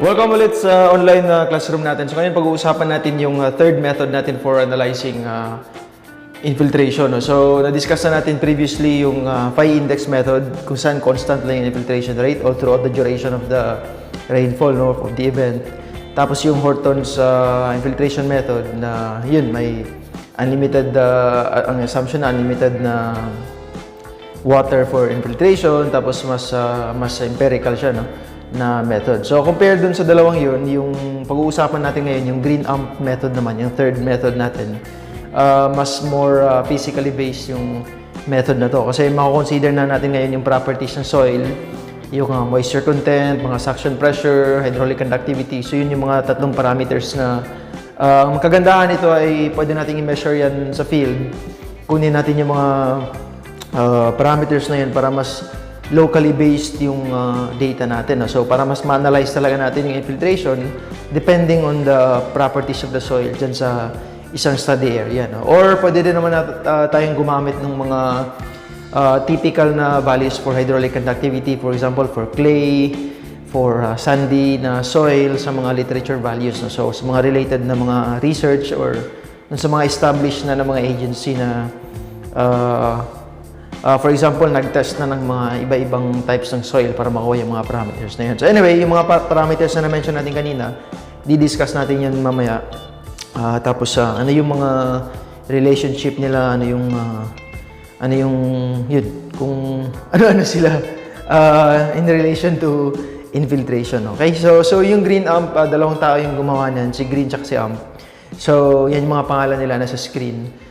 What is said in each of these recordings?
Welcome ulit sa online classroom natin. So ngayon pag-uusapan natin yung third method natin for analyzing infiltration. No? So na-discuss na natin previously yung phi index method kung saan constant lang yung infiltration rate all throughout the duration of the rainfall, no, of the event. Tapos yung Horton's infiltration method na yun may unlimited, ang assumption na unlimited na water for infiltration, tapos mas empirical siya, no, na method. So compare dun sa dalawang yun, yung pag-uusapan natin ngayon, yung green amp method naman, yung third method natin, mas more physically based yung method na to. Kasi mako-consider na natin ngayon yung properties ng soil, yung moisture content, mga suction pressure, hydraulic conductivity. So yun yung mga tatlong parameters na ang kagandahan nito ay pwede natin i-measure yan sa field. Kunin natin yung mga parameters na yan para mas locally based yung data natin. So, para mas ma-analyze talaga natin yung infiltration depending on the properties of the soil dyan sa isang study area. No? Or pwede din naman tayong gumamit ng mga typical na values for hydraulic conductivity, for example, for clay, for sandy na soil, sa mga literature values. No? So, sa mga related na mga research or sa mga established na mga agency na for example, nag-test na ng mga iba-ibang types ng soil para makuha yung mga parameters na yun. So anyway, yung mga parameters na na-mention natin kanina, di-discuss natin yan mamaya. Tapos ano yung mga relationship nila, ano yung yun, kung ano sila in relation to infiltration. Okay, so yung green amp, dalawang tao yung gumawa niyan, si Green at si Amp. So yan yung mga pangalan nila nasa screen.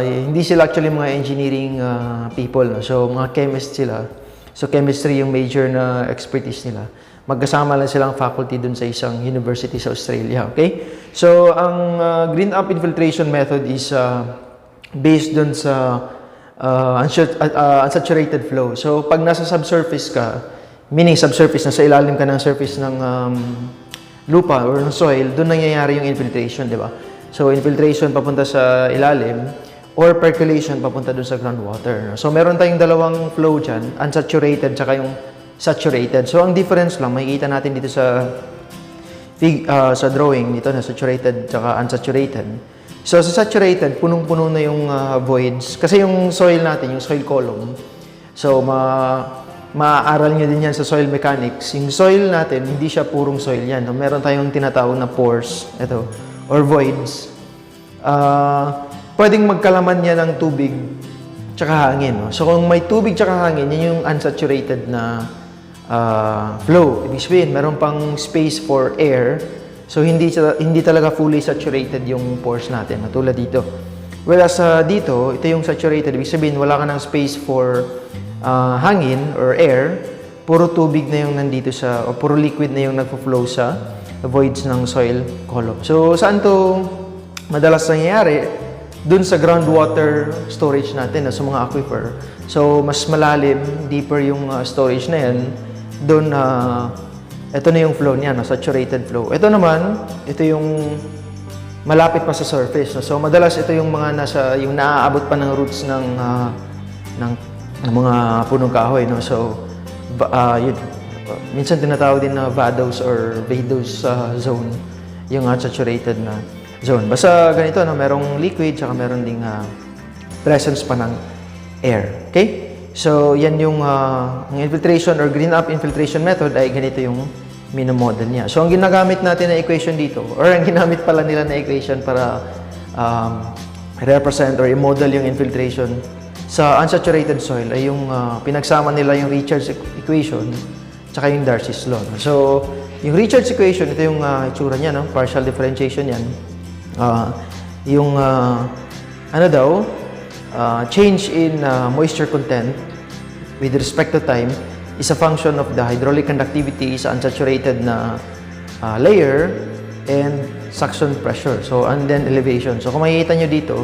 Hindi sila actually mga engineering people, no? So mga chemist sila. So chemistry yung major na expertise nila. Magkasama lang silang faculty dun sa isang university sa Australia, okay? So ang green amp infiltration method is based dun sa unsaturated flow. So pag nasa subsurface ka, meaning subsurface, nasa ilalim ka ng surface ng lupa or ng soil, dun nangyayari yung infiltration, di ba? So, infiltration papunta sa ilalim or percolation papunta dun sa groundwater. So, meron tayong dalawang flow dyan, unsaturated tsaka yung saturated. So, ang difference lang, makikita natin dito sa drawing dito na saturated tsaka unsaturated. So, sa saturated, punong-puno na yung voids. Kasi yung soil natin, yung soil column, so, maaaral nyo din yan sa soil mechanics. Yung soil natin, hindi siya purong soil yan. Meron tayong tinatawag na pores, ito, or voids. Pwedeng magkalaman niya ng tubig tsaka hangin. No? So kung may tubig tsaka hangin, yan yung unsaturated na flow. Ibig sabihin, meron pang space for air. So hindi talaga fully saturated yung pores natin, matulad dito. Whereas dito, ito yung saturated. Ibig sabihin, wala ka ng space for hangin or air. Puro tubig na yung nandito o puro liquid na yung nagpo-flow sa voids ng soil column. So, saan to madalas nangyayari? Dun sa groundwater storage natin, sa mga aquifer. So, mas malalim, deeper yung storage na yan. Dun, ito na yung flow niya, saturated flow. Ito naman, ito yung malapit pa sa surface. So, madalas ito yung mga yung naaabot pa ng roots ng mga punong kahoy. No? So, yun. Minsan tinatawag din na VADOS or VADOS zone, yung unsaturated na zone. Basta ganito, no? Merong liquid, saka meron ding presence pa ng air. Okay? So, yan yung infiltration or green amp infiltration method ay ganito yung minomodel niya. So, ang ginagamit natin na equation dito, or ang ginamit pala nila na equation para represent or i-model yung infiltration sa unsaturated soil ay yung pinagsama nila yung Richards equation tsaka yung Darcy's law. So, yung Richards equation, ito yung itsura niya, no? Partial differentiation yan. Change in moisture content with respect to time is a function of the hydraulic conductivity sa unsaturated na layer and suction pressure. So, and then elevation. So, kung makikita nyo dito,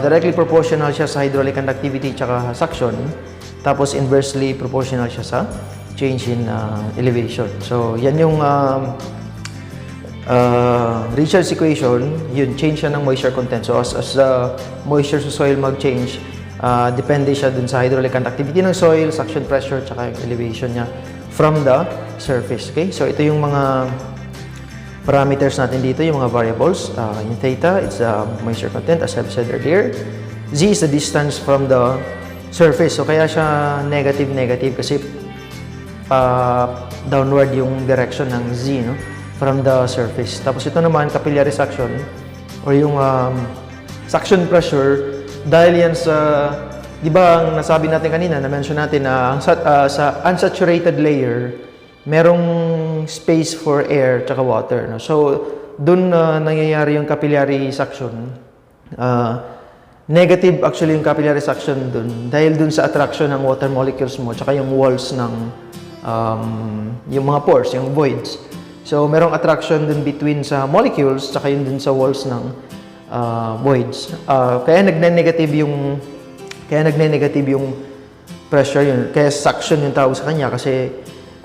directly proportional siya sa hydraulic conductivity tsaka suction. Tapos, inversely proportional siya sa change in elevation. So, yan yung Richards equation, yun, change siya ng moisture content. So, as the moisture sa soil mag-change, depende siya dun sa hydraulic conductivity ng soil, suction pressure, tsaka yung elevation niya from the surface. Okay? So ito yung mga parameters natin dito, yung mga variables. Yung theta, it's the moisture content as I've said earlier. Z is the distance from the surface. So kaya siya negative kasi downward yung direction ng Z, no? From the surface. Tapos ito naman, capillary suction or yung suction pressure dahil yan sa, di ba ang nasabi natin kanina, na-mention natin na sa unsaturated layer, merong space for air tsaka water. No? So, dun nangyayari yung capillary suction. Negative actually yung capillary suction dun dahil dun sa attraction ng water molecules mo tsaka yung walls ng yung mga pores, yung voids. So, merong attraction dun between sa molecules tsaka yun dun sa walls ng voids. Kaya nagne-negative yung pressure yun. Kaya suction yung tawag sa kanya kasi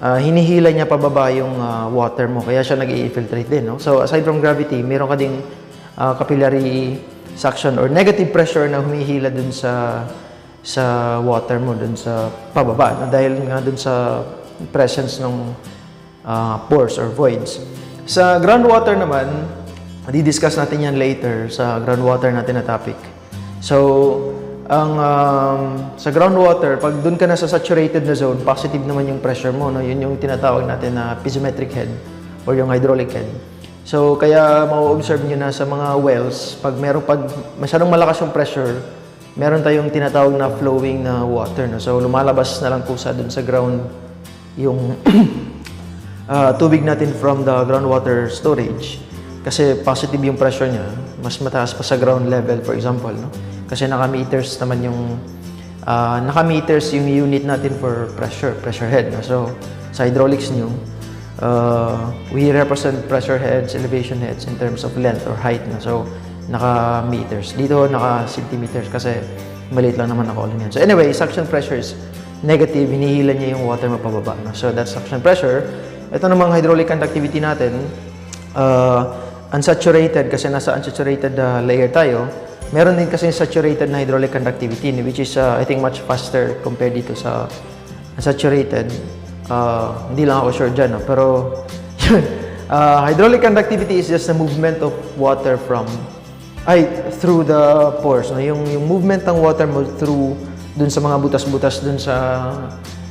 hinihila niya pababa yung water mo. Kaya siya nag-i-infiltrate din. No? So, aside from gravity, meron ka ding capillary suction or negative pressure na humihila dun sa water mo, dun sa pababa. No? Dahil nga dun sa presence ng pores or voids. Sa groundwater naman, di-discuss natin yan later sa groundwater natin na topic. So, sa groundwater, pag dun ka na sa saturated na zone, positive naman yung pressure mo. No? Yun yung tinatawag natin na piezometric head or yung hydraulic head. So, kaya ma-observe nyo na sa mga wells, pag masyadong malakas yung pressure, meron tayong tinatawag na flowing na water. No? So, lumalabas na lang kusa dun sa ground yung tubig natin from the groundwater storage. Kasi positive yung pressure niya, mas mataas pa sa ground level, for example. No? Kasi naka-meters naman yung naka-meters yung unit natin for pressure head. No? So, sa hydraulics nyo, we represent pressure heads, elevation heads in terms of length or height. No? So, naka-meters. Dito, naka-centimeters kasi maliit lang naman ako yan. So, anyway, suction pressure is negative, hinihila niya yung water mapababa. No? So, that's suction pressure. Ito namang hydraulic conductivity natin, unsaturated kasi nasa unsaturated layer tayo. Meron din kasi saturated na hydraulic conductivity which is I think much faster compared dito sa unsaturated. Hindi lang ako sure dyan, no? Pero yun, hydraulic conductivity is just the movement of water through the pores. No? Yung movement ng water mo through dun sa mga butas-butas dun sa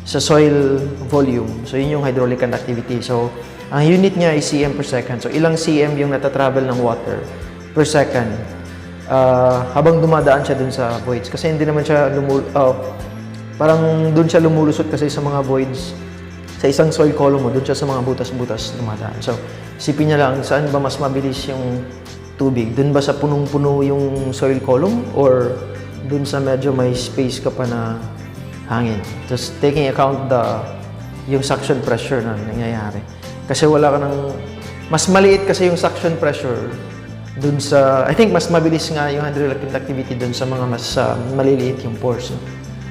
soil volume. So yun yung hydraulic conductivity. So ang unit niya is cm per second. So, ilang cm yung natatravel ng water per second habang dumadaan siya dun sa voids. Kasi hindi naman siya parang dun siya lumulusot kasi sa mga voids. Sa isang soil column mo, dun siya sa mga butas-butas dumadaan. So, isipin niya lang, saan ba mas mabilis yung tubig? Dun ba sa punong-puno yung soil column? Or dun sa medyo may space ka pa na hangin? Just taking account yung suction pressure na nangyayari. Kasi wala ka ng mas maliit kasi yung suction pressure dun sa, I think mas mabilis nga yung hydraulic conductivity dun sa mga mas maliliit yung pores. No?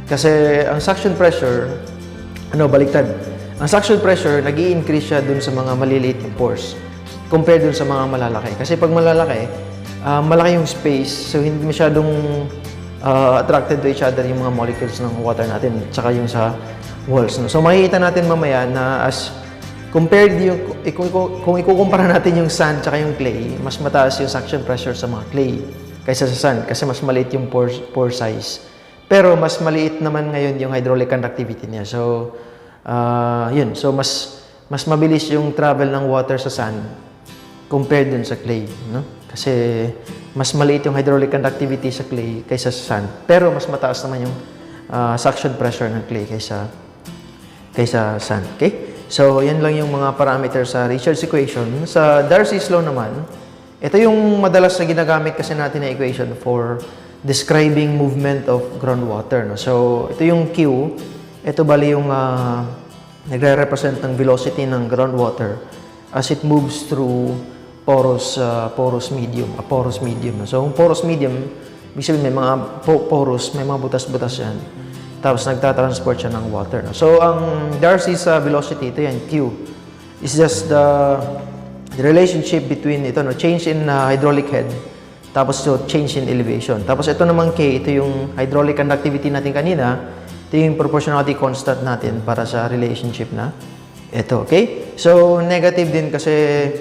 Kasi ang suction pressure, baliktad. Ang suction pressure, nag-i-increase siya dun sa mga maliliit yung pores compared dun sa mga malalaki. Kasi pag malalaki, malaki yung space, so hindi masyadong attracted to each other yung mga molecules ng water natin, tsaka yung sa walls. No? So makikita natin mamaya na compared kung ikukumpara natin yung sand tsaka yung clay, mas mataas yung suction pressure sa mga clay kaysa sa sand kasi mas maliit yung pore size. Pero mas maliit naman ngayon yung hydraulic conductivity niya. So, yun. So, mas mabilis yung travel ng water sa sand compared dun sa clay. No? Kasi mas maliit yung hydraulic conductivity sa clay kaysa sa sand. Pero mas mataas naman yung suction pressure ng clay kaysa sand. Okay? So, yan lang yung mga parameters sa Richards equation. Sa Darcy's law naman, ito yung madalas na ginagamit kasi natin na equation for describing movement of groundwater. No? So, ito yung Q. Ito bali yung nagre-represent ng velocity ng groundwater as it moves through porous medium. No? So, yung porous medium, ibig sabihin may mga porous, may mga butas-butas yan. Tapos nagtatransport siya ng water. No? So, ang Darcy's velocity, ito yan, Q, is just the relationship between change in hydraulic head, tapos change in elevation. Tapos ito naman K, ito yung hydraulic conductivity natin kanina, ito yung proportionality constant natin para sa relationship na Ito, okay? So, negative din kasi,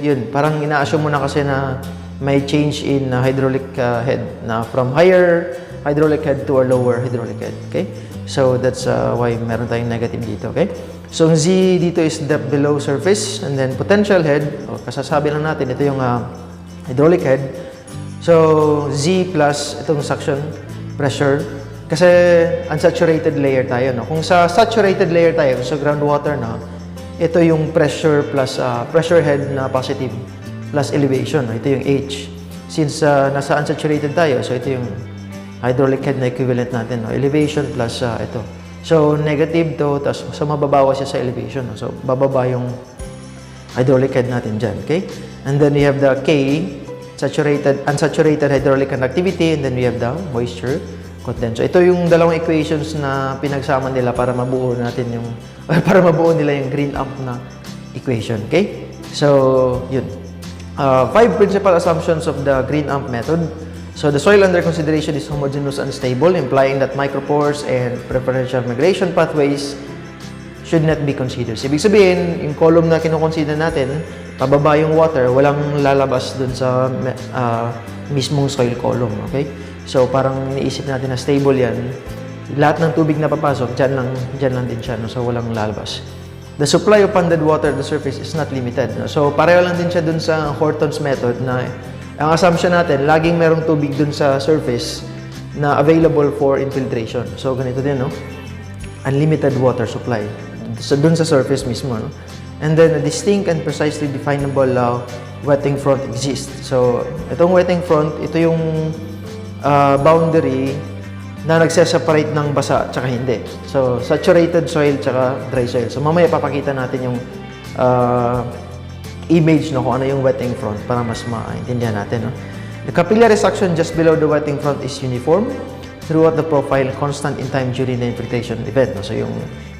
yun, parang ina-assume mo na kasi na may change in hydraulic head na from higher hydraulic head to a lower hydraulic head, okay? So, that's why meron tayong negative dito, okay? So, Z dito is depth below surface, and then potential head, kasasabi lang natin, ito yung hydraulic head. So, Z plus itong suction pressure, kasi unsaturated layer tayo, no? Kung sa saturated layer tayo, sa groundwater na, ito yung pressure plus pressure head na positive plus elevation. Ito yung H. Since nasa unsaturated tayo, so ito yung hydraulic head na equivalent natin. No? Elevation plus ito. So, negative to, tapos so mababawa siya sa elevation. No? So, bababa yung hydraulic head natin dyan. Okay? And then we have the K, unsaturated hydraulic conductivity, and then we have the moisture content. So, ito yung dalawang equations na pinagsama nila para mabuo natin yung, para mabuo nila yung green amp na equation. Okay? So, yun. 5 principal assumptions of the green amp method. So, the soil under consideration is homogeneous and stable, implying that micropores and preferential migration pathways should not be considered. So, ibig sabihin, yung column na kinukonsider natin, pababa yung water, walang lalabas dun sa mismong soil column. Okay? So, parang niisip natin na stable yan. Lahat ng tubig na papasok, dyan lang din siya. No? So, walang lalabas. The supply of ponded water at the surface is not limited. No? So, pareho lang din siya dun sa Horton's method na ang assumption natin, laging merong tubig dun sa surface na available for infiltration. So, ganito din, no? Unlimited water supply. So, dun sa surface mismo, no? And then, a distinct and precisely definable wetting front exists. So, itong wetting front, ito yung boundary na nagse-separate ng basa at saka hindi. So, saturated soil tsaka dry soil. So, mamaya papakita natin yung image no, kung ano yung wetting front para mas maintindihan natin. No? The capillary suction just below the wetting front is uniform throughout the profile, constant in time during the infiltration event. No? So, yung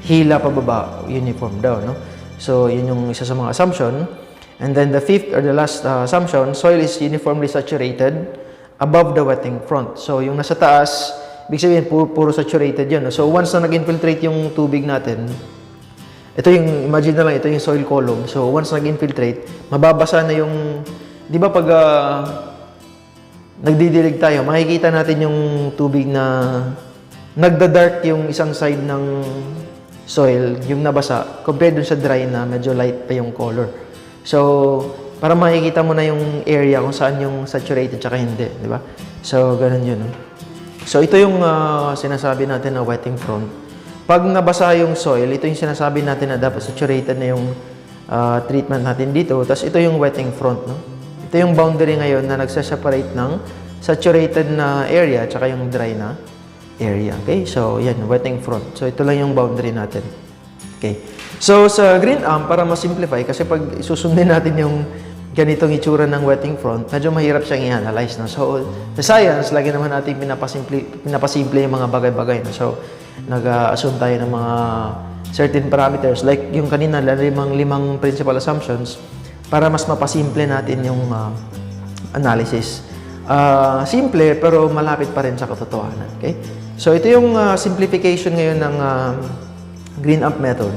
hila pababa, uniform daw. No? So, yun yung isa sa mga assumption. And then, the fifth or the last assumption, soil is uniformly saturated above the wetting front. So, yung nasa taas, ibig sabihin, puro saturated yun. No? So, once na nag-infiltrate yung tubig natin, ito yung, imagine na lang, ito yung soil column. So, once nag-infiltrate, mababasa na yung, di ba pag nagdidilig tayo, makikita natin yung tubig na nagda-dark yung isang side ng soil, yung nabasa, compared dun sa dry na medyo light pa yung color. So, para makikita mo na yung area kung saan yung saturated tsaka hindi, di ba? So, ganun yun. No? So, ito yung sinasabi natin na wetting front. Pag nabasa yung soil, ito yung sinasabi natin na dapat saturated na yung treatment natin dito. Tapos, ito yung wetting front. No? Ito yung boundary ngayon na nagsaseparate ng saturated na area tsaka yung dry na area. Okay? So, yan, wetting front. So, ito lang yung boundary natin. Okay. So, sa green amp, para ma-simplify, kasi pag isusundin natin yung ganitong itsura ng wetting front, medyo mahirap siyang i-analyze. No? So, sa science, lagi naman natin pinapasimple yung mga bagay-bagay. No? So, nag-assume tayo ng mga certain parameters. Like yung kanina, limang principal assumptions para mas mapasimple natin yung analysis. Simple, pero malapit pa rin sa katotohanan. Okay? So, ito yung simplification ngayon ng green amp method.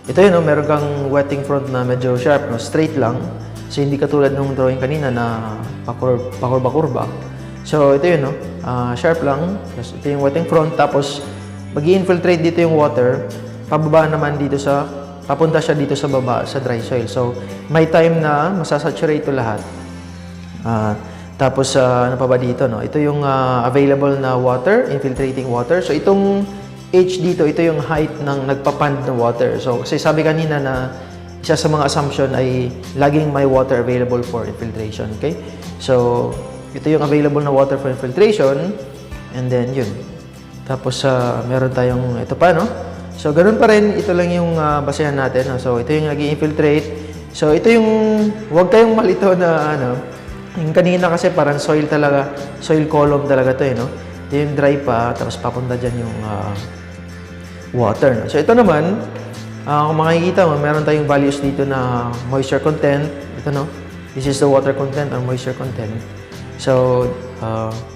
Ito yun, no? Meron kang wetting front na medyo sharp, no? Straight lang. So, hindi katulad nung drawing kanina na pakurba-kurba. So, ito yun, no? Sharp lang. Ito yung wetting front. Tapos, mag-i-infiltrate dito yung water. Pababa naman dito papunta siya dito sa baba, sa dry soil. So, may time na masasaturate ito lahat. Tapos, ano pa ba dito, no? Ito yung available na water, infiltrating water. So, itong H dito, ito yung height ng nagpapand na water. So, kasi sabi kanina na isa sa mga assumption ay laging may water available for infiltration. Okay? So, ito yung available na water for infiltration. And then, yun. Tapos, meron tayong, ito pa, no? So, ganun pa rin. Ito lang yung basehan natin. No? So, ito yung nag-i-infiltrate. So, ito yung, huwag tayong malito na, ano, yung kanina kasi parang soil talaga, soil column talaga to, no? Ito yung dry pa, tapos papunta dyan yung water. No? So, ito naman, kung makikita mo, meron tayong values dito na moisture content. Ito, no? This is the water content or moisture content. So,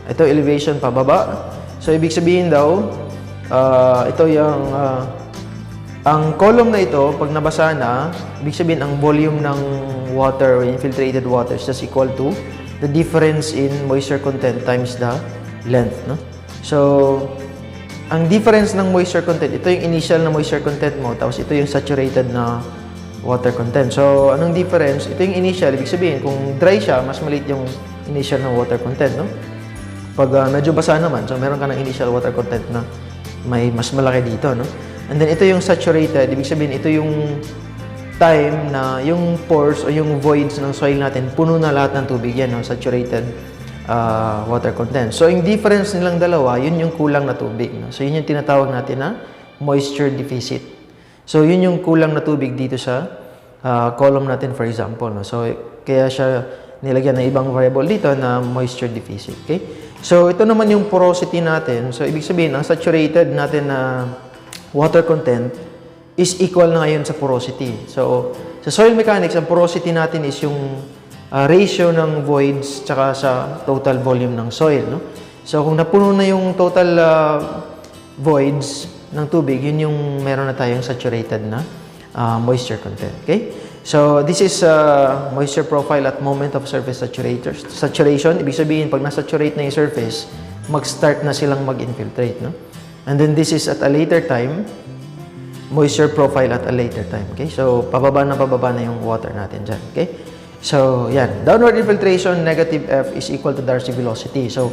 ito elevation pababa. So, ibig sabihin daw, ito yung Ang column na ito, pag nabasa na, ibig sabihin ang volume ng water or infiltrated water is just equal to the difference in moisture content times the length. No? So, ang difference ng moisture content, ito yung initial na moisture content mo, tapos ito yung saturated na water content. So, anong difference? Ito yung initial, ibig sabihin, kung dry siya, mas maliit yung initial na water content. No? Pag medyo basa naman, so meron ka ng initial water content na may mas malaki dito. No? And then ito yung saturated, ibig sabihin ito yung time na yung pores o yung voids ng soil natin, puno na lahat ng tubig yan, no? Saturated water content. So yung difference nilang dalawa, yun yung kulang na tubig. No? So yun yung tinatawag natin na moisture deficit. So yun yung kulang na tubig dito sa column natin for example. No? So kaya siya nilagyan ng ibang variable dito na moisture deficit. Okay? So ito naman yung porosity natin. So ibig sabihin, ang saturated natin na water content is equal na ngayon sa porosity. So, sa soil mechanics, ang porosity natin is yung ratio ng voids tsaka sa total volume ng soil. No? So, kung napuno na yung total voids ng tubig, yun yung meron na tayong saturated na moisture content. Okay? So, this is moisture profile at moment of surface saturation. Ibig sabihin, pag nasaturate na yung surface, mag-start na silang mag-infiltrate. No? And then this is at a later time, moisture profile at a later time. Okay? So, pababa na yung water natin dyan. Okay? So, yan. Downward infiltration, negative F is equal to Darcy velocity. So,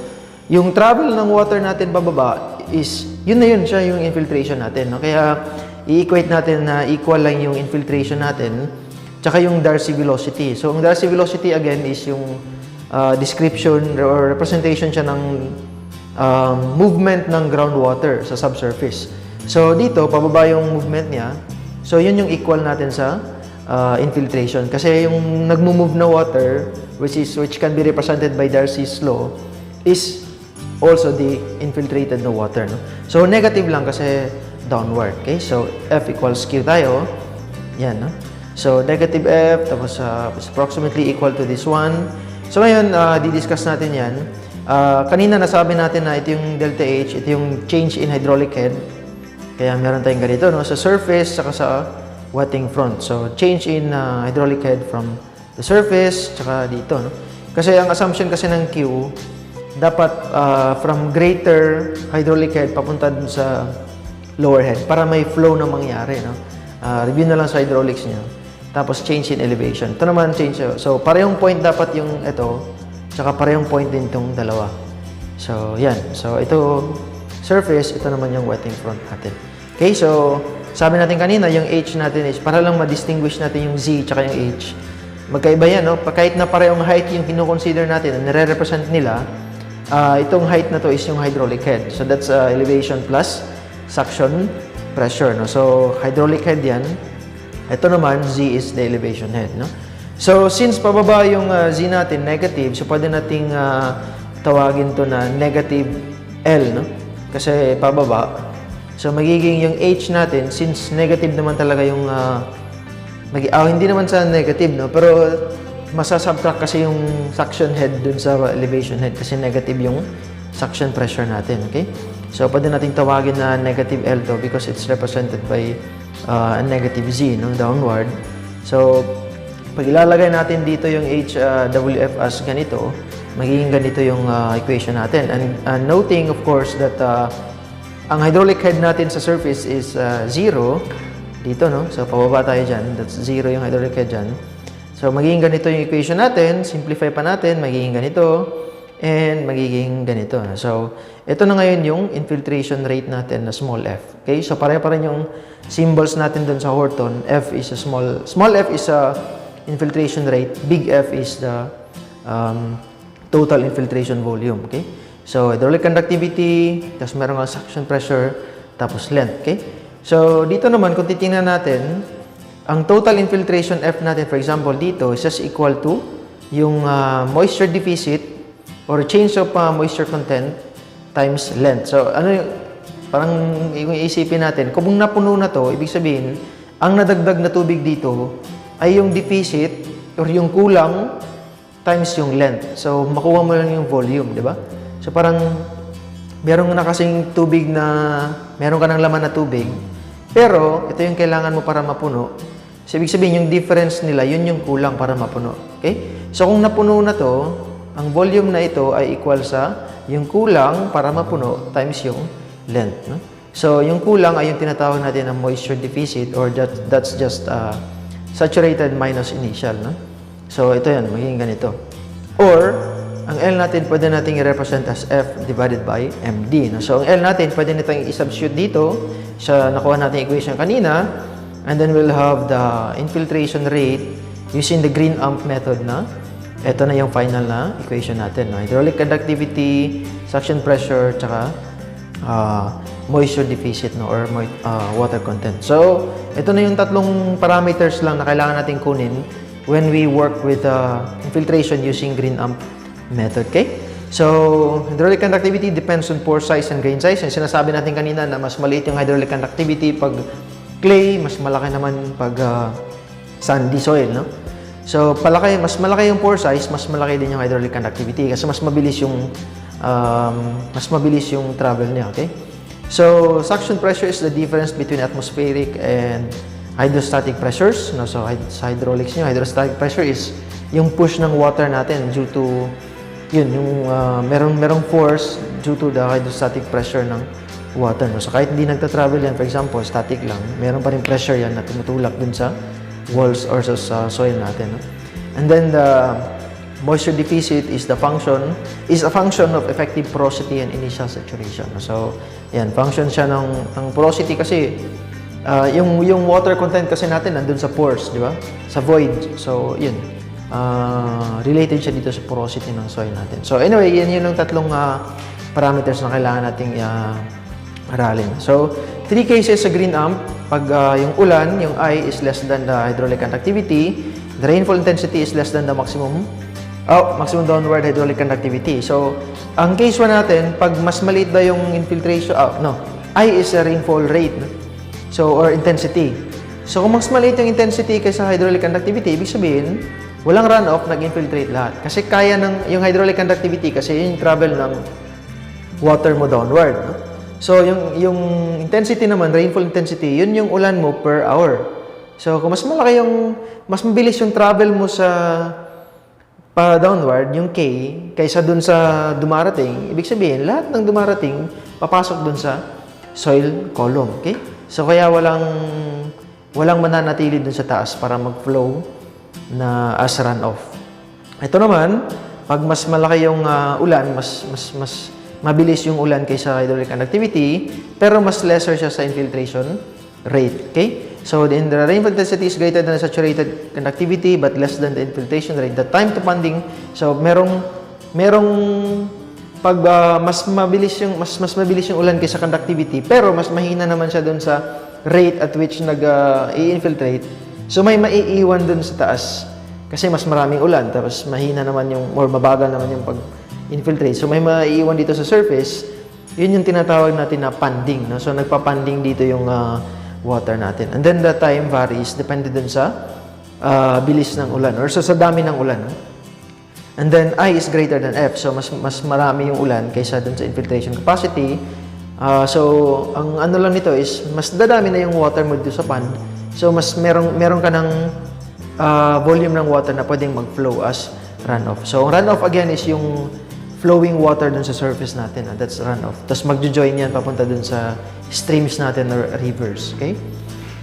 yung travel ng water natin pababa is, yun na yun siya yung infiltration natin. No? Kaya, i-equate natin na equal lang yung infiltration natin tsaka yung Darcy velocity. So, ang Darcy velocity again is yung description or representation siya ng movement ng groundwater sa subsurface. So, dito, pababa yung movement niya. So, yun yung equal natin sa infiltration. Kasi yung nagmo-move na water, which can be represented by Darcy's law, is also the infiltrated na water. No? So, negative lang kasi downward. Okay? So, F equals Q tayo. Yan. No? So, negative F, tapos approximately equal to this one. So, ngayon, di-discuss natin yan. Kanina nasabi natin na ito yung delta H, ito yung change in hydraulic head. Kaya meron tayong ganito, no? Sa surface, saka sa wetting front. So, change in hydraulic head from the surface, saka dito, no? Kasi ang assumption kasi ng Q, dapat from greater hydraulic head papunta dun sa lower head para may flow na mangyari, no? Review na lang sa hydraulics niya. Tapos, change in elevation. Ito naman, change. So, parehong point dapat yung ito. Tsaka parehong point din itong dalawa. So, yan. So, ito surface, ito naman yung wetting front natin. Okay, so, sabi natin kanina, yung H natin is, para lang ma-distinguish natin yung Z tsaka yung H. Magkaiba yan, no? Kahit na parehong height yung kino-consider natin, nire-represent nila, itong height na to is yung hydraulic head. So, that's elevation plus suction pressure, no? So, hydraulic head yan. Ito naman, Z is the elevation head, no? So, since pababa yung Z natin, negative, so pwede nating tawagin to na negative L, no? Kasi pababa. So, magiging yung H natin, since negative naman talaga yung, hindi naman sa negative, no? Pero, masasubtract kasi yung suction head dun sa elevation head kasi negative yung suction pressure natin, okay? So, pwede nating tawagin na negative L to because it's represented by a negative Z, no? Downward. So, pag ilalagay natin dito yung HWF as ganito, magiging ganito yung equation natin. And noting, of course, that ang hydraulic head natin sa surface is 0. Dito, no? So, pababa tayo dyan. That's 0 yung hydraulic head dyan. So, magiging ganito yung equation natin. Simplify pa natin. Magiging ganito. And magiging ganito. So, ito na ngayon yung infiltration rate natin na small f. Okay? So, pareho pa rin yung symbols natin dun sa Horton. F is a small f is a infiltration rate. Big F is the total infiltration volume. Okay? So, hydraulic conductivity, tapos meron kang suction pressure, tapos length. Okay? So, dito naman, kung titingnan natin, ang total infiltration F natin, for example, dito, is just equal to yung moisture deficit or change of moisture content times length. So, ano yung, parang yung isipin natin, kung napuno na to, ibig sabihin, ang nadagdag na tubig dito ay yung deficit or yung kulang times yung length. So, makuha mo lang yung volume, di ba? So, parang meron na kasing tubig na, meron ka ng laman na tubig, Pero, ito yung kailangan mo para mapuno. So, ibig sabihin, yung difference nila, yun yung kulang para mapuno. Okay? So, kung napuno na to, ang volume na ito ay equal sa yung kulang para mapuno times yung length. No? So, yung kulang ay yung tinatawag natin na moisture deficit or that's just saturated minus initial. No? So, ito yan, magiging ganito. Or, ang L natin, pwede natin i-represent as F divided by MD. No? So, ang L natin, pwede natin i-substitute dito sa nakuha natin equation kanina. And then, we'll have the infiltration rate using the green amp method na. Ito na yung final na equation natin. No? Hydraulic conductivity, suction pressure, tsaka moisture deficit no? Or water content. So, ito na yung tatlong parameters lang na kailangan natin kunin when we work with infiltration using green amp method. Okay? So, hydraulic conductivity depends on pore size and grain size. Yung sinasabi natin kanina na mas maliit yung hydraulic conductivity pag clay, mas malaki naman pag sandy soil, no? So, mas malaki yung pore size, mas malaki din yung hydraulic conductivity kasi mas mabilis yung travel niya, okay? So, suction pressure is the difference between atmospheric and hydrostatic pressures, no? So, sa hydraulics niyo, hydrostatic pressure is yung push ng water natin due to yun, yung merong force due to the hydrostatic pressure ng water. No? So, kahit hindi nagta-travel yan, for example, static lang, meron pa rin pressure yan na tumutulak dun sa walls or sa soil natin. No? And then, the moisture deficit is a function of effective porosity and initial saturation. No? So, yan, function siya ng porosity kasi yung water content kasi natin nandun sa pores, di ba? Sa void. So, yun. Related siya dito sa porosity ng soil natin. So, anyway, yan yung tatlong parameters na kailangan nating aralin. So, 3 cases sa green amp. Pag yung ulan, yung I is less than the hydraulic conductivity, the rainfall intensity is less than the maximum downward hydraulic conductivity. So, ang case 1 natin, pag mas maliit ba yung infiltration, I is a rainfall rate. So, or intensity. So, kung mas maliit yung intensity kaysa hydraulic conductivity, ibig sabihin, walang runoff, nag-infiltrate lahat. Kasi kaya yung hydraulic conductivity kasi yung travel ng water mo downward. No? So, yung intensity naman, rainfall intensity, yun yung ulan mo per hour. So, kung mas mabilis yung travel mo pa downward, yung K, kaysa dun sa dumarating, ibig sabihin, lahat ng dumarating, papasok dun sa soil column. Okay? So, kaya walang mananatili dun sa taas para mag-flow na as runoff. Ito naman, pag mas malaki yung ulan, mas mabilis yung ulan kaysa hydraulic conductivity, pero mas lesser siya sa infiltration rate. Okay? So, the rainfall intensity is greater than the saturated conductivity but less than the infiltration rate. The time to ponding, so merong pag mas mabilis yung ulan kaysa conductivity, pero mas mahina naman siya doon sa rate at which i-infiltrate. So, may maiiwan doon sa taas kasi mas maraming ulan, tapos mahina naman or mabagal naman yung pag-infiltrate. So, may maiiwan dito sa surface, yun yung tinatawag natin na ponding. No? So, nagpa-ponding dito yung water natin. And then, the time varies, depende dun sa bilis ng ulan or sa dami ng ulan. No? And then, I is greater than F. So, mas marami yung ulan kaysa dun sa infiltration capacity. So, ang ano lang nito is, mas dadami na yung water mo dito sa pond. So, mas meron ka ng volume ng water na pwedeng mag-flow as runoff. So, runoff again is yung flowing water dun sa surface natin. That's runoff. Tapos magjo-join yan papunta dun sa streams natin or rivers. Okay?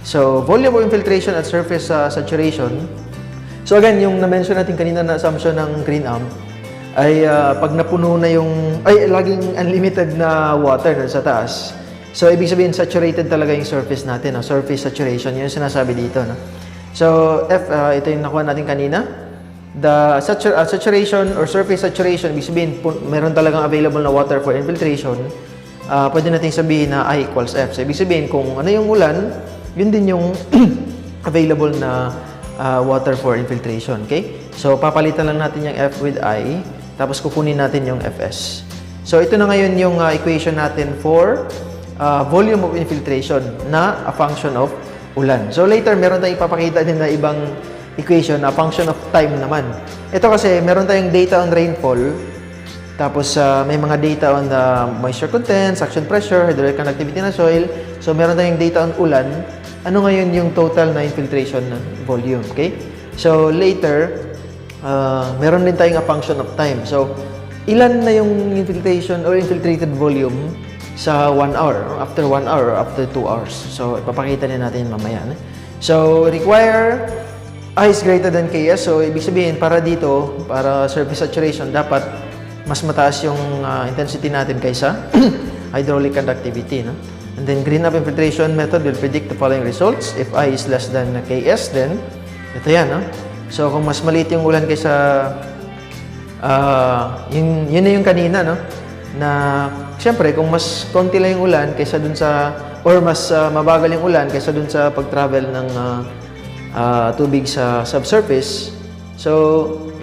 So, volume of infiltration at surface saturation. So, again, yung na-mention natin kanina na assumption ng green amp ay pag napuno na laging unlimited na water sa taas. So, ibig sabihin, saturated talaga yung surface natin. No? Surface saturation, yun yung sinasabi dito. No? So, F, ito yung nakuha natin kanina. The saturation or surface saturation, ibig sabihin, meron talagang available na water for infiltration. Pwede natin sabihin na I equals F. So, ibig sabihin, kung ano yung ulan, yun din yung available na water for infiltration. Okay? So, papalitan lang natin yung F with I, tapos kukunin natin yung Fs. So, ito na ngayon yung equation natin for volume of infiltration na a function of ulan. So, later, meron tayong ipapakita din na ibang equation na function of time naman. Ito kasi, meron tayong data on rainfall Tapos may mga data on the moisture content, suction pressure, hydraulic conductivity ng soil. So meron tayong data on ulan. Ano ngayon yung total na infiltration volume, okay? So later, meron din tayong a function of time. So ilan na yung infiltration or infiltrated volume sa 1 hour, after 1 hour, or after 2 hours. So ipapakita din natin mamaya. So require I is greater than KS. So ibig sabihin, para dito, para surface saturation, dapat mas mataas yung intensity natin kaysa hydraulic conductivity. No? And then green up infiltration method will predict the following results. If I is less than KS, then ito yan. No? So kung mas maliit yung ulan kaysa yun na yung kanina, no? Na siyempre kung mas konti lang yung ulan kaysa dun sa, or mas mabagal yung ulan kaysa dun sa pag-travel ng tubig sa subsurface, so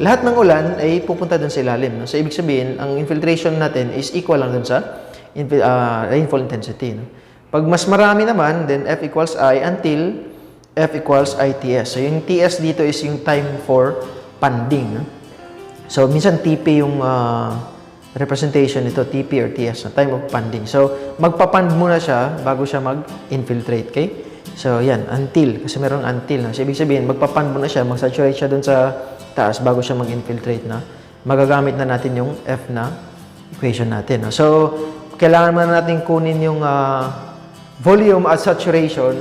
lahat ng ulan ay pupunta dun sa ilalim. No? So ibig sabihin, ang infiltration natin is equal lang dun sa rainfall intensity. No? Pag mas marami naman, then F equals I until F equals ITS. So yung TS dito is yung time for panding. No? So minsan TP yung representation nito, TP or TS, no? Time of panding. So magpapand muna siya bago siya mag-infiltrate. Okay? So yan, until. Kasi meron until. No? So ibig sabihin, magpapand muna siya, mag-saturate siya dun sa taas bago siya mag-infiltrate. No? Magagamit na natin yung F na equation natin. No? So kailangan man natin kunin yung volume at saturation,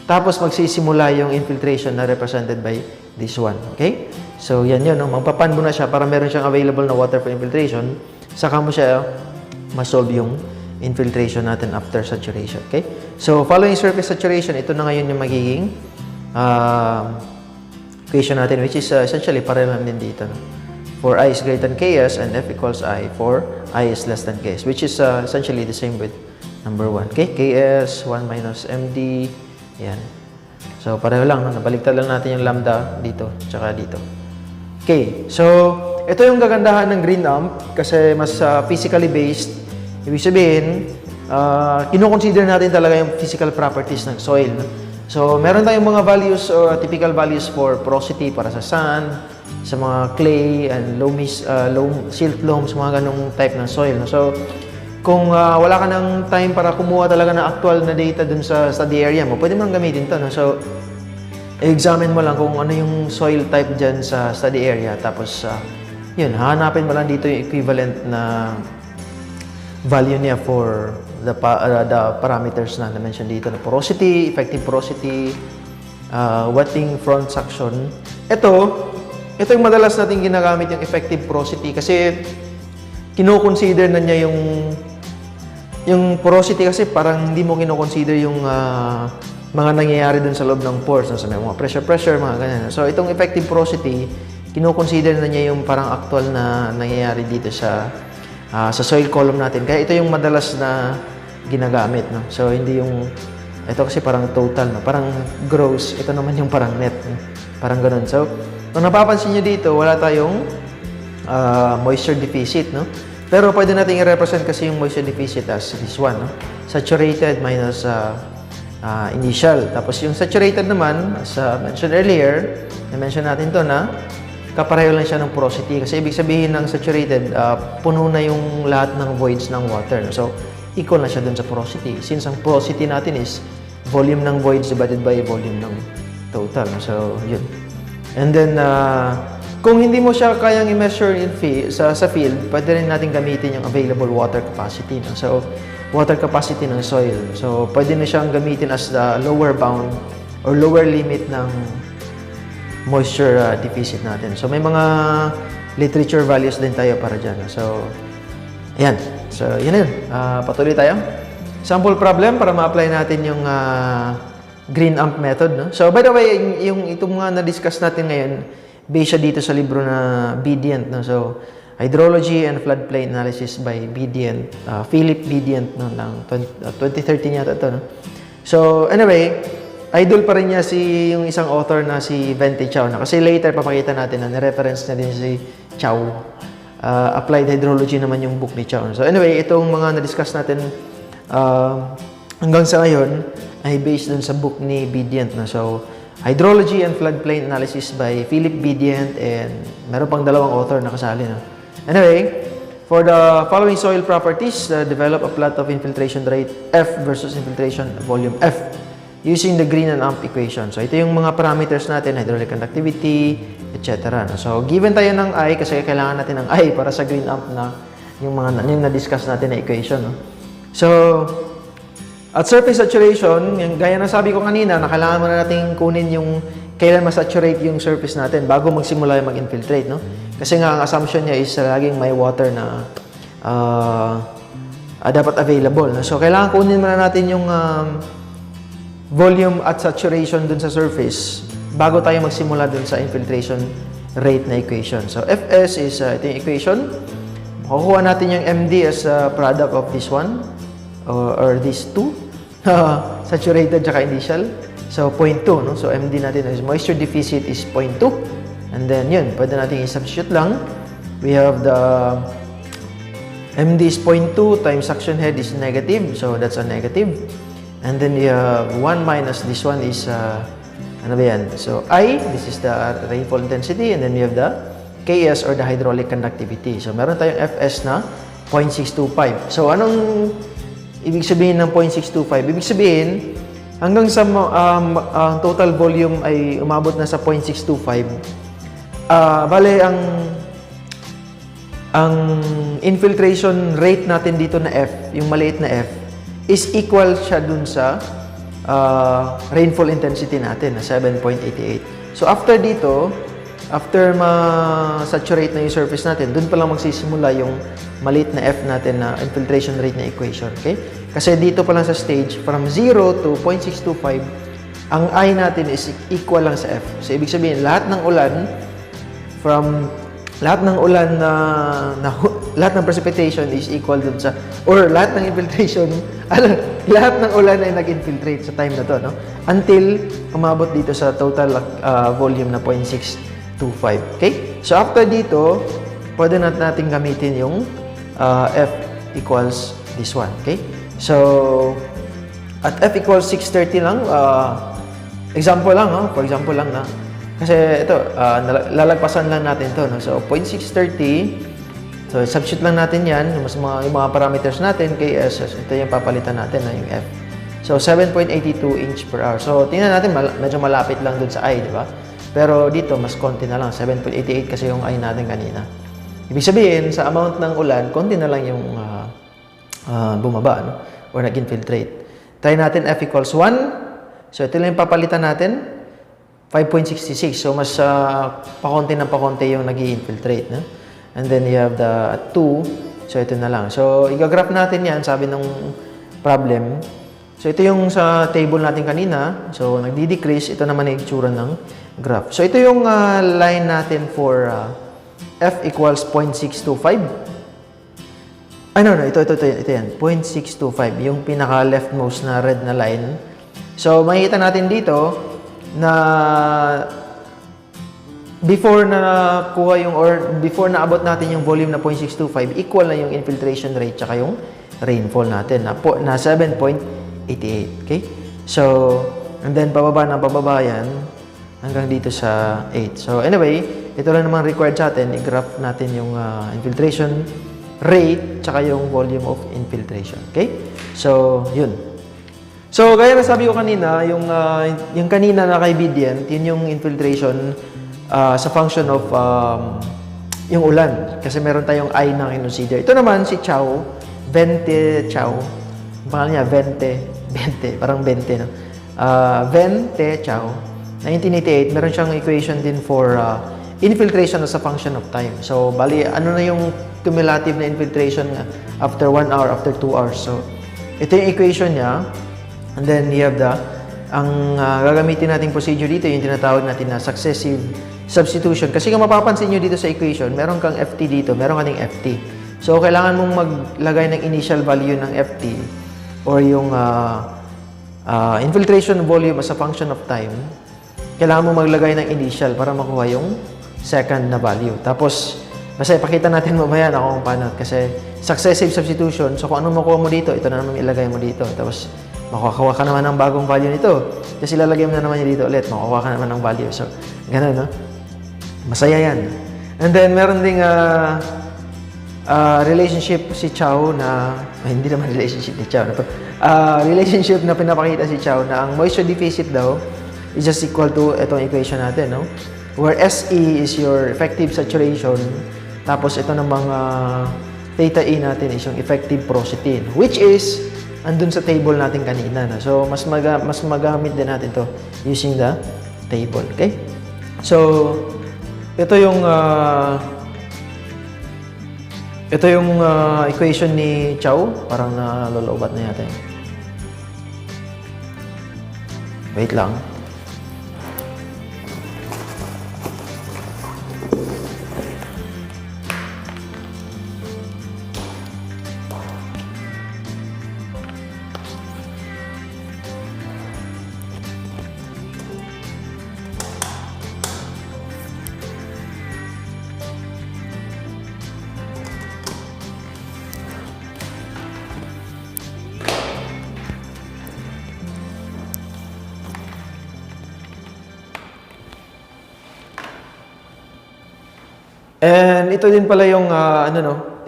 tapos magsisimula yung infiltration na represented by this one. Okay? So, yan yun. No? Magpapan mo na siya para meron siyang available na water for infiltration. Saka mo siya masolve yung infiltration natin after saturation. Okay? So, following surface saturation, ito na ngayon yung magiging equation natin, which is essentially pareho lang din dito. No? For I is greater than KS and F equals I for I is less than KS, which is essentially the same with number 1. Okay? KS, 1 minus MD. Yan. So, pareho lang. No? Nabaliktad lang natin yung lambda dito, tsaka dito. Okay. So, ito yung kagandahan ng green amp kasi mas physically based. Ibig sabihin, kino-consider natin talaga yung physical properties ng soil. No? So, meron tayong mga values or typical values for porosity para sa sand, sa mga clay and loam, silt loams, mga ganong type ng soil. No? So, kung wala ka ng time para kumuha talaga ng actual na data dun sa study area mo, pwede mo nang gamitin to. No? So, examine mo lang kung ano yung soil type dyan sa study area. Tapos, yun, hanapin mo lang dito yung equivalent na value niya for the parameters na na-mention dito. Na porosity, effective porosity, wetting front suction. Ito yung madalas natin ginagamit yung effective porosity kasi kino-consider na niya yung porosity kasi parang hindi mo kino-consider yung mga nangyayari dun sa loob ng pores. So, may mga pressure, mga ganyan. So, itong effective porosity, kino-consider na niya yung parang actual na nangyayari dito sa soil column natin. Kaya ito yung madalas na ginagamit. No? So, hindi yung, ito kasi parang total, no? Parang gross. Ito naman yung parang net. No? Parang ganun. So, kung napapansin nyo dito, wala tayong moisture deficit. No? Pero pwede natin i-represent kasi yung moisture deficit as this one. No? Saturated minus initial. Tapos yung saturated naman, as mentioned earlier, na-mention natin to na kapareho lang siya ng porosity. Kasi ibig sabihin ng saturated, puno na yung lahat ng voids ng water. No? So, equal na siya dun sa porosity. Since ang porosity natin is volume ng voids divided by volume ng total. No? So, yun. And then, kung hindi mo siya kayang i-measure sa field, pwede rin natin gamitin yung available water capacity. No? So, water capacity ng soil. So, pwede na siyang gamitin as the lower bound or lower limit ng moisture deficit natin. So, may mga literature values din tayo para dyan. So, ayan. So, yun na yun. Patuloy tayo. Sample problem para ma-apply natin yung green amp method. No? So, by the way, itong mga na-discuss natin ngayon, based siya dito sa libro na Bedient. No? So, Hydrology and Floodplain Analysis by Bedient. Philip Bedient, no? Ng 2013 yata ito. No? So, anyway, idol pa rin niya yung isang author na si Vente Chow. Na, kasi later, papakita natin na ni-reference na din si Chow. Applied Hydrology naman yung book ni Chow. So, anyway, itong mga na-discuss natin hanggang sa ngayon ay based dun sa book ni Bedient. No? So, Hydrology and Floodplain Analysis by Philip Bedient and meron pang dalawang author na kasali. No? Anyway, For the following soil properties, develop a plot of infiltration rate F versus infiltration volume F using the Green and Amp equation. So, ito yung mga parameters natin, hydraulic conductivity, etc. So, given tayo ng I, kasi kailangan natin ng I para sa Green Amp na yung na-discuss natin na equation. No? So, at surface saturation, yung, gaya ng sabi ko kanina, na kailangan muna natin kunin yung kailan masaturate yung surface natin bago magsimula yung mag-infiltrate. No? Kasi nga, ang assumption niya is laging may water na dapat available. No? So, kailangan kunin muna natin yung volume at saturation dun sa surface bago tayo magsimula dun sa infiltration rate na equation. So, Fs is ito yung equation. Makukuha natin yung MD as a product of this one or these two. Saturated tsaka initial. So, 0.2. No? So, MD natin is moisture deficit is 0.2. And then, yun. Pwede natin i-substitute lang. We have the MD is 0.2 times suction head is negative. So, that's a negative. And then, you have 1 minus this one is, ano ba yan? So, I, this is the rainfall intensity. And then, we have the KS or the hydraulic conductivity. So, meron tayong Fs na 0.625. So, anong ibig sabihin ng 0.625? Ibig sabihin, hanggang sa total volume ay umabot na sa 0.625, bale, ang infiltration rate natin dito na F, yung maliit na F, is equal siya dun sa rainfall intensity natin na 7.88. So, after dito, after ma-saturate na yung surface natin, dun pa lang magsisimula yung maliit na F natin na infiltration rate na equation. Okay? Kasi dito pa lang sa stage, from 0 to 0.625, ang I natin is equal lang sa F. So, ibig sabihin, lahat ng ulan, lahat ng precipitation is equal dun sa, or lahat ng infiltration, lahat ng ulan ay nag-infiltrate sa time na to, no? Until umabot dito sa total volume na 0.625. Okay? So, after dito, pwede natin gamitin yung F equals this one. Okay? So, at F equals 630 lang, example lang, no? For example lang na, kasi ito, lalagpasan lang natin to, no? So, 0.630, so, substitute lang natin yan, yung mga parameters natin, KS, ito yung papalitan natin, na yung F. So, 7.82 inch per hour. So, tingnan natin, medyo malapit lang dun sa I, di ba? Pero dito, mas konti na lang. 7.88 kasi yung I natin kanina. Ibig sabihin, sa amount ng ulan, konti na lang yung bumaba, no? Or nag-infiltrate. Try natin F equals 1. So, ito lang yung papalitan natin. 5.66. So, mas pakonti ng pakonti yung nag-infiltrate. No? And then, you have the 2. So, ito na lang. So, i-graph natin yan, sabi ng problem. So, ito yung sa table natin kanina. So, nagdi-decrease. Ito naman yung itsura ng graph. So, ito yung line natin for F equals 0.625. Ay, no, ito yan. 0.625. Yung pinaka-leftmost na red na line. So, makikita natin dito na before na kuha yung, or before na abot natin yung volume na 0.625, equal na yung infiltration rate tsaka yung rainfall natin na 7.88. Okay? So, and then pababa yan hanggang dito sa 8. So, anyway, ito lang naman required sa atin. I-graph natin yung infiltration rate tsaka yung volume of infiltration. Okay? So, yun. So, gaya na sabi ko kanina, yung kanina na kaibigan, yun yung infiltration sa function of yung ulan. Kasi meron tayong I na kinonsider. Ito naman si Chow, 20 Chow. Ang pangalan niya, 20, parang 20, no? 20 Chow. 1988, meron siyang equation din for infiltration as a function of time. So, bali, ano na yung cumulative na infiltration after 1 hour, after 2 hours. So, ito yung equation niya. And then, you have ang gagamitin nating procedure dito, yung tinatawag natin na successive substitution. Kasi kung mapapansin nyo dito sa equation, meron kang FT dito, meron ka ding FT. So, kailangan mong maglagay ng initial value ng FT or yung infiltration volume as a function of time. Kailangan mong maglagay ng initial para makuha yung second na value. Tapos, basta ipakita natin mamaya na kung paano. Kasi, successive substitution, so kung ano makuha mo dito, ito na naman ilagay mo dito. Tapos, makukuha ka naman ng bagong value nito. Kasi lalagay mo na naman yun dito ulit. Makukuha ka naman ng value. So, ganun, no? Masaya yan. And then, meron ding relationship si Chow na, hindi naman relationship ni Chow. Relationship na pinapakita si Chow na ang moisture deficit daw is just equal to itong equation natin, no? Where SE is your effective saturation, tapos ito namang theta E natin is yung effective porosity, which is andun sa table natin kanina. No? So, mas magamit din natin to using the table. Okay? So, ito yung equation ni Chow. Parang nalolobat na yata. Wait lang. And ito din pala yung,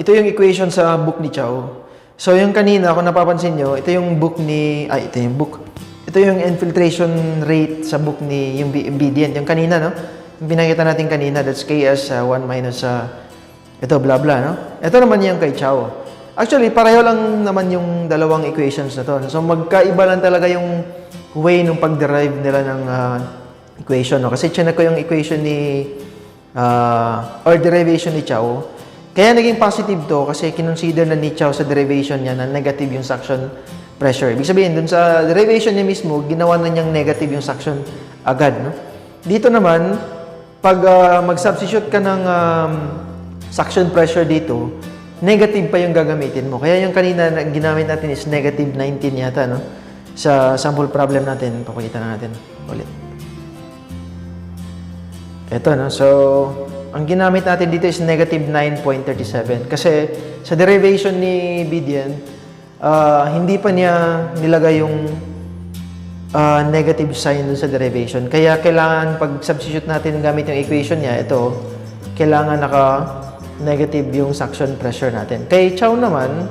ito yung equation sa book ni Chow. So, yung kanina, kung napapansin nyo, ito yung book ni, ito yung infiltration rate sa book ni, yung BDN. Yung kanina, no? Yung pinakita natin kanina, that's K as 1 minus, ito, blah, blah, no? Ito naman yung kay Chow. Actually, pareho lang naman yung dalawang equations na to. So, magkaiba lang talaga yung way ng pag-derive nila ng equation, no? Kasi chinek ko yung equation ni, or derivation ni Chow. Kaya naging positive to kasi kinonsider na ni Chow sa derivation niya na negative yung suction pressure. Ibig sabihin, dun sa derivation niya mismo, ginawa na niyang negative yung suction agad. No? Dito naman, pag mag-substitute ka ng suction pressure dito, negative pa yung gagamitin mo. Kaya yung kanina na ginamit natin is negative 19 yata. No? Sa sample problem natin, papakita na natin ulit. Ito, no? So, ang ginamit natin dito is negative 9.37. Kasi sa derivation ni Bedian, hindi pa niya nilagay yung negative sign dun sa derivation. Kaya kailangan, pag substitute natin gamit yung equation niya, ito, kailangan naka-negative yung suction pressure natin. Kay Chow naman,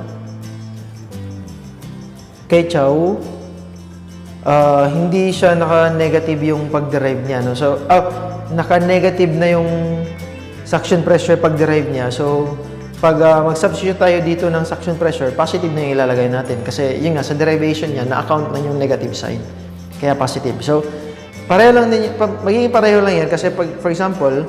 hindi siya naka-negative yung pag-derive niya. No? So, naka-negative na yung suction pressure pag-derive niya. So, pag mag-substitute tayo dito ng suction pressure, positive na yung ilalagay natin. Kasi yun nga, sa derivation niya, na-account na yung negative sign. Kaya positive. So, pareho lang din, magiging pareho lang yan. Kasi, pag, for example,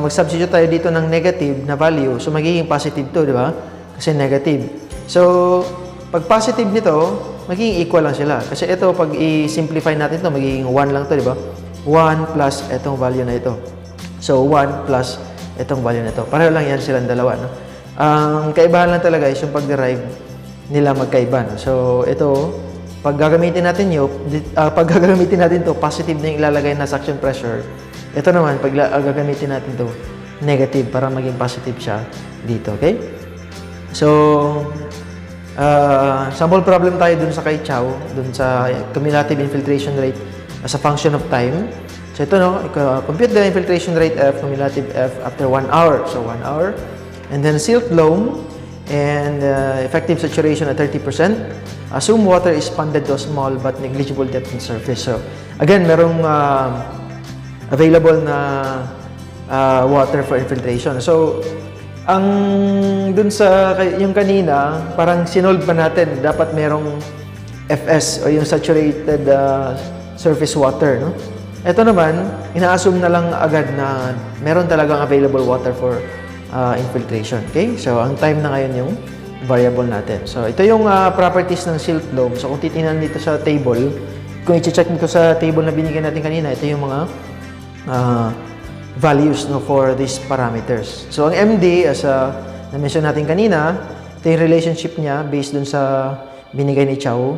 mag-substitute tayo dito ng negative na value. So, magiging positive to, di ba? Kasi negative. So, pag positive nito, magiging equal lang sila. Kasi ito, pag i-simplify natin to, magiging 1 lang to, di ba? 1 plus itong value na ito. So, 1 plus itong value na ito. Pareho lang yan silang dalawa. No? Ang kaibahan lang talaga is yung pag-derive nila magkaiba. No? So, ito, pag gagamitin natin to, positive na yung ilalagay na suction pressure. Ito naman, pag gagamitin natin to, negative para maging positive siya dito. Okay? So, sample problem tayo dun sa kay Chow, dun sa cumulative infiltration rate as a function of time. So ito, no, compute the infiltration rate F, cumulative F after 1 hour. So 1 hour. And then silt loam and effective saturation at 30%. Assume water is ponded to a small but negligible depth in surface. So again, merong available na water for infiltration. So ang dun sa yung kanina, parang sinolve pa natin, dapat merong FS o yung saturated surface water, no? Ito naman, ina-assume na lang agad na meron talagang available water for infiltration. Okay? So, ang time na ngayon yung variable natin. So, ito yung properties ng silt loam. So, kung titingnan dito sa table, kung i-check nito sa table na binigyan natin kanina, ito yung mga values, no, for these parameters. So, ang MD, as na-mention natin kanina, ito yung relationship niya based dun sa binigay ni Chow.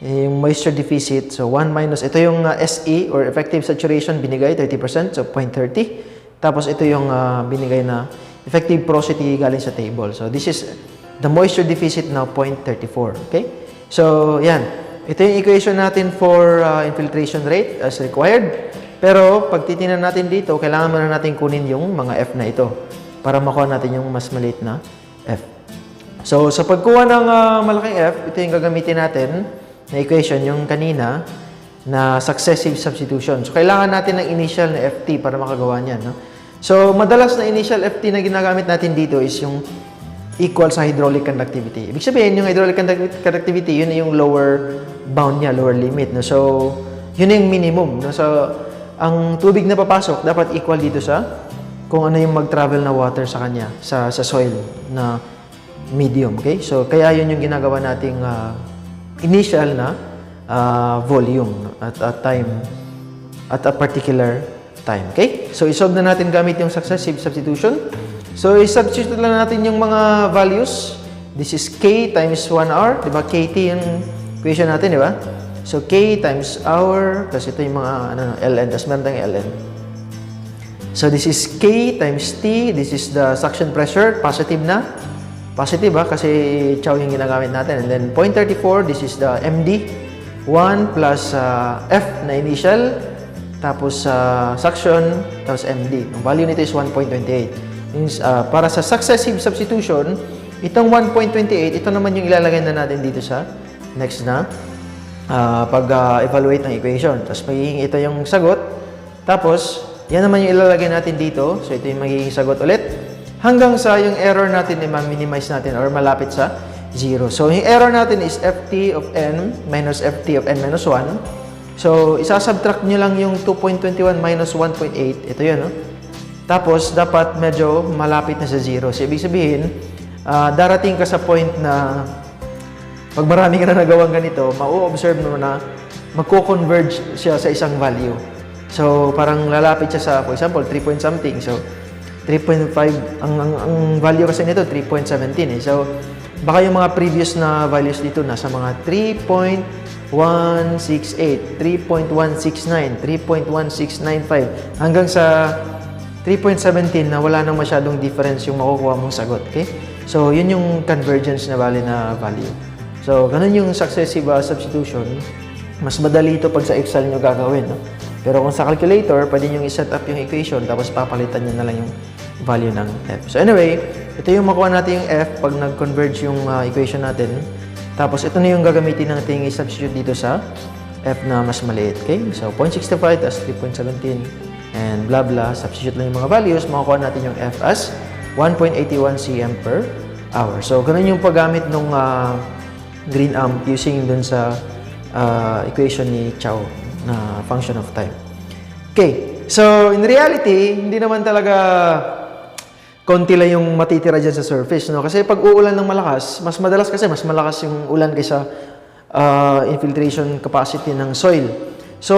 Yung moisture deficit, so 1 minus, ito yung SE or effective saturation binigay, 30%, so 0.30. Tapos ito yung binigay na effective porosity galing sa table. So this is the moisture deficit now, 0.34. Okay? So yan, ito yung equation natin for infiltration rate as required. Pero pag titingnan natin dito, kailangan muna natin kunin yung mga F na ito. para makuha natin yung mas maliit na f. So, sa pagkuha ng malaking f, ito yung gagamitin natin na equation, yung kanina, na successive substitution. So, kailangan natin ng initial na ft para makagawa niyan. No? So, madalas na initial ft na ginagamit natin dito is yung equal sa hydraulic conductivity. Ibig sabihin, yung hydraulic conductivity, yun yung lower bound niya, lower limit. No? So, yun yung minimum. No? So, ang tubig na papasok, dapat equal dito sa kung ano yung mag-travel na water sa kanya, sa soil na medium. Okay? So, kaya yun yung ginagawa nating initial na volume at a time, at a particular time. Okay? So, isolve na natin gamit yung successive substitution. So, i-substitute lang natin yung mga values. This is K times 1 hour. Diba? KT yung equation natin, di ba? So, K times hour, plus ito yung mga ln, tapos meron tayong ln. So, this is K times T. This is the suction pressure. Positive na. Positive, kasi chow yung ginagamit natin. And then, 0.34, this is the MD. 1 plus F na initial, tapos suction, tapos MD. Ang value nito is 1.28. Means, para sa successive substitution, itong 1.28, ito naman yung ilalagay na natin dito sa next na pag-evaluate ng equation. Tapos magiging ito yung sagot. Tapos, yan naman yung ilalagay natin dito. So, ito yung magiging sagot ulit. Hanggang sa yung error natin ay ma-minimize natin or malapit sa 0. So, yung error natin is ft of n minus ft of n minus 1. So, isasubtract nyo lang yung 2.21 minus 1.8. Ito yun, no? Tapos, dapat medyo malapit na sa 0. So, ibig sabihin, darating ka sa point na pag marami ka na nagawang ganito, mau-observe mo na magko-converge siya sa isang value. So, parang lalapit siya sa, for example, 3 point something. So, 3.5, ang value kasi nito, 3.17 eh. So, baka yung mga previous na values dito nasa mga 3.168, 3.169, 3.1695 hanggang sa 3.17 na wala nang masyadong difference yung makukuha mong sagot. Okay? So, yun yung convergence na value. So, ganun yung successive substitution. Mas madali ito pag sa Excel nyo gagawin. No? Pero kung sa calculator, pwede nyo i-set up yung equation tapos papalitan nyo na lang yung value ng f. So anyway, ito yung makuha natin yung f pag nag-converge yung equation natin. Tapos ito na yung gagamitin natin i-substitute dito sa f na mas maliit. Okay? So 0.65 as 3.17 and blah blah. Substitute lang yung mga values. Makukuha natin yung f as 1.81 cm per hour. So ganun yung paggamit ng green amp using dun sa equation ni Chow na function of time. Okay. So, in reality, hindi naman talaga konti lang yung matitira dyan sa surface, no? Kasi pag uulan ng malakas, mas madalas kasi mas malakas yung ulan kaysa infiltration capacity ng soil. So,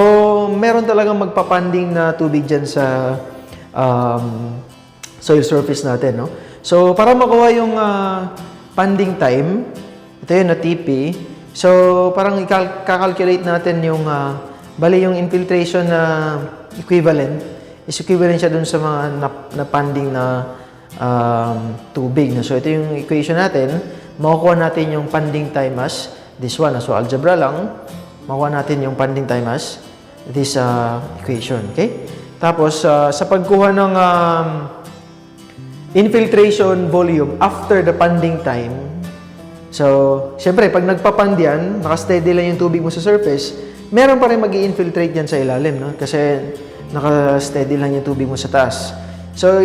meron talagang magpapanding na tubig dyan sa soil surface natin, no? So, para makuha yung panding time, ito yun na TP. So, parang i-calculate natin yung bali yung infiltration na equivalent is equivalent siya dun sa mga napanding na tubig. No? So, ito yung equation natin. Makukuha natin yung panding time as this one. So, algebra lang. Makukuha natin yung panding time as this equation. Okay? Tapos, sa pagkuha ng infiltration volume after the panding time, so, siyempre, pag nagpapand yan, naka-steady lang yung tubig mo sa surface, meron pa rin mag-i-infiltrate yan sa ilalim, no? Kasi naka-steady lang yung tubig mo sa taas. So,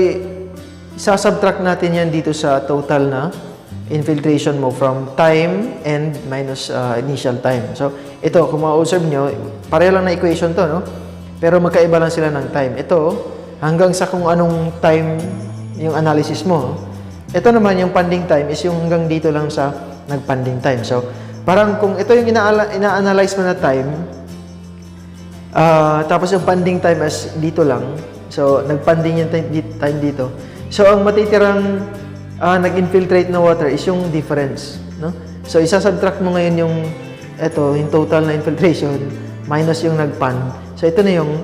isasubtract natin yan dito sa total na infiltration mo from time and minus initial time. So, ito, kung ma-observe nyo, pareho lang na equation to, no? Pero magkaiba lang sila ng time. Ito, hanggang sa kung anong time yung analysis mo. Ito naman, yung panding time is yung hanggang dito lang sa nag-panding time. So, parang kung ito yung ina-analyze mo na time, tapos yung panding time as dito lang, so nag-panding yung time dito. So, ang matitirang nag-infiltrate na water is yung difference. No? So, isasubtract mo ngayon yung total na infiltration minus yung nag-pand. So, ito na yung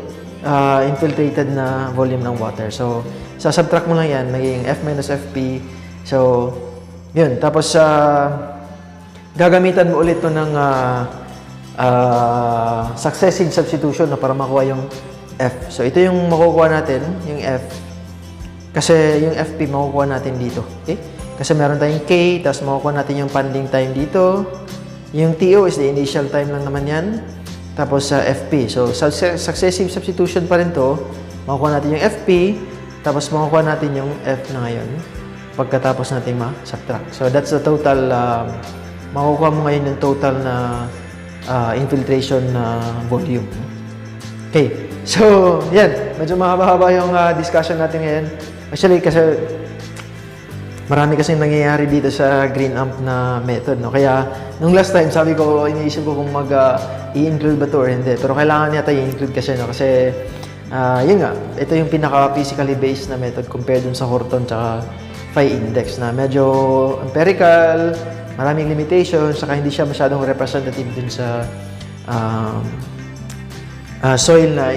infiltrated na volume ng water. So, isasubtract mo lang yan, magiging F minus FP. So, yun. Tapos, gagamitan mo ulit to ng successive substitution para makuha yung F. So, ito yung makukuha natin, yung F. Kasi yung FP makukuha natin dito. Okay? Kasi meron tayong K, tapos makukuha natin yung pending time dito. Yung TO is the initial time lang naman yan. Tapos sa FP. So, successive substitution pa rin to. Makukuha natin yung FP, tapos makukuha natin yung F na ngayon pagkatapos natin ma-subtract. So, that's the total, makukuha mo ngayon yung total na infiltration volume. Okay. So, yan. Medyo mahaba-haba yung discussion natin ngayon. Actually, kasi marami kasing nangyayari dito sa green amp na method, no? Kaya, nung last time, sabi ko, iniisip ko kung i-include ba to or hindi. Pero kailangan yata i-include kasi, no? Kasi, yun nga, ito yung pinaka-physically based na method compared dun sa Horton tsaka phi index na medyo empirical, maraming limitations, saka hindi siya masyadong representative dun sa soil na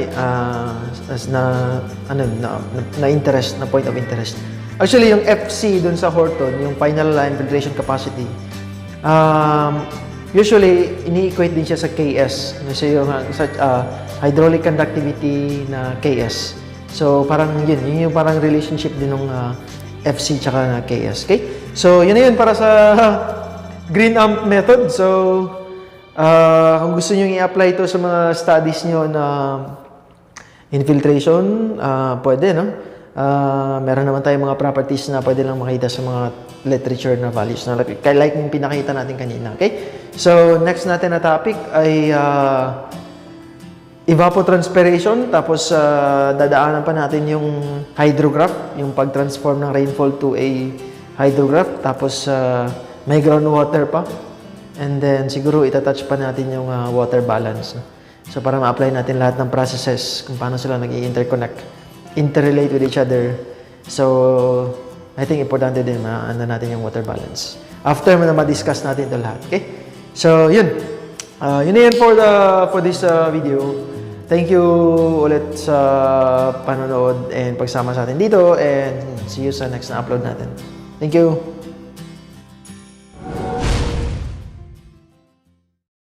interest, na point of interest. Actually, yung FC dun sa Horton, yung final infiltration capacity, usually, ini-equate din siya sa KS. Kasi yung hydraulic conductivity na KS. So, parang yun yung parang relationship din ng FC tsaka na KS. Okay? So, yun na yun para sa green amp method. So, kung gusto nyo i-apply ito sa mga studies nyo na infiltration, pwede, no? Meron naman tayong mga properties na pwede lang makita sa mga literature na values na like yung pinakita natin kanina. Okay? So, next natin na topic ay evapotranspiration. Tapos, dadaanan pa natin yung hydrograph, yung pag-transform ng rainfall to a hydrograph. Tapos, may groundwater pa. And then, siguro itatouch pa natin yung water balance. No? So, para ma-apply natin lahat ng processes kung paano sila nag-i-interconnect, interrelate with each other. So, I think importante din na natin yung water balance. After mo na ma-discuss natin ito lahat. Okay? So, yun. Yun na yan for this video. Thank you ulit sa panonood and pagsama sa atin dito. And see you sa next na upload natin. Thank you.